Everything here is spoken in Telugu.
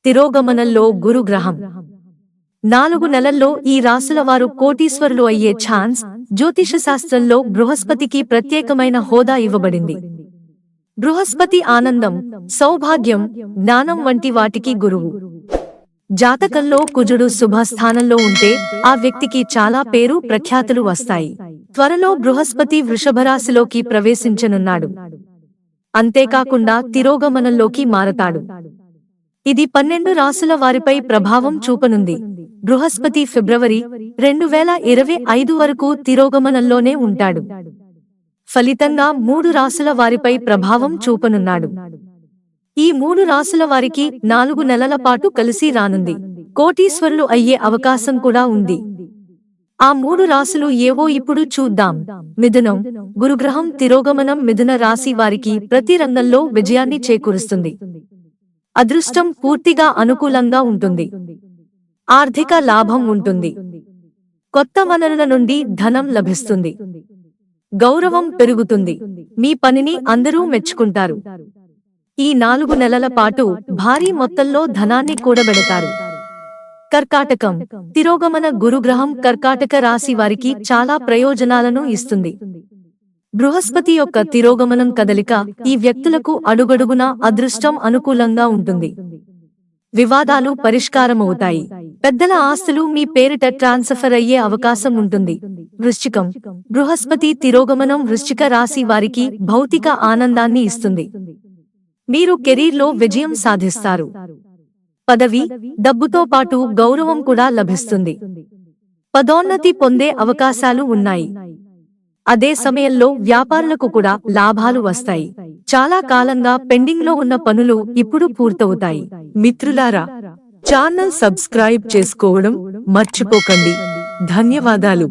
తిరోగమనంలో గురుగ్రహం 4 నెలల్లో ఈ రాసుల వారు కోటీశ్వరులు అయ్యే ఛాన్స్. జ్యోతిష శాస్త్రంలో బృహస్పతికి ప్రత్యేకమైన హోదా ఇవ్వబడింది. బృహస్పతి ఆనందం, సౌభాగ్యం, జ్ఞానం వంటి వాటికి గురువు. జాతకంలో కుజుడు శుభస్థానంలో ఉంటే ఆ వ్యక్తికి చాలా పేరు ప్రఖ్యాతులు వస్తాయి. త్వరలో బృహస్పతి వృషభరాశిలోకి ప్రవేశించనున్నాడు. అంతేకాకుండా తిరోగమనంలోకి మారతాడు. ఇది 12 రాసుల వారిపై ప్రభావం చూపనుంది. బృహస్పతి ఫిబ్రవరి 2025 వరకు తిరోగమనంలోనే ఉంటాడు. ఫలితంగా 3 రాసుల వారిపై ప్రభావం చూపనున్నాడు. ఈ 3 రాసుల వారికి 4 నెలల పాటు కలిసి రానుంది. కోటీశ్వరులు అయ్యే అవకాశం కూడా ఉంది. ఆ 3 రాసులు ఏవో ఇప్పుడు చూద్దాం. మిథునం. గురుగ్రహం తిరోగమనం మిథున రాశి వారికి ప్రతి రంగంలో విజయాన్ని చేకూరుస్తుంది. అదృష్టం పూర్తిగా అనుకూలంగా ఉంటుంది. ఆర్థిక లాభం ఉంటుంది. కొత్త వనరుల నుండి ధనం లభిస్తుంది. గౌరవం పెరుగుతుంది. మీ పనిని అందరూ మెచ్చుకుంటారు. ఈ 4 నెలల పాటు భారీ మొత్తంలో ధనాన్ని కూడబెడతారు. కర్కాటకం. తిరోగమన గురుగ్రహం కర్కాటక రాశి వారికి చాలా ప్రయోజనాలను ఇస్తుంది. బృహస్పతి యొక్క తిరోగమనం కదలిక ఈ వ్యక్తులకు అడుగడుగునా అదృష్టం అనుకూలంగా ఉంటుంది. వివాదాలు పరిష్కారమవుతాయి. పెద్దల ఆస్తులు మీ పేరిట ట్రాన్స్ఫర్ అయ్యే అవకాశం ఉంటుంది. వృశ్చికం. బృహస్పతి తిరోగమనం వృశ్చిక రాశి వారికి భౌతిక ఆనందాన్ని ఇస్తుంది. మీరు కెరీర్లో విజయం సాధిస్తారు. పదవి, డబ్బుతో పాటు గౌరవం కూడా లభిస్తుంది. పదోన్నతి పొందే అవకాశాలు ఉన్నాయి. అదే సమయంలో వ్యాపారులకు కూడా లాభాలు వస్తాయి. చాలా కాలంగా పెండింగ్లో ఉన్న పనులు ఇప్పుడు పూర్తవుతాయి. మిత్రులారా, ఛానల్ సబ్స్క్రైబ్ చేసుకోవడం మర్చిపోకండి. ధన్యవాదాలు.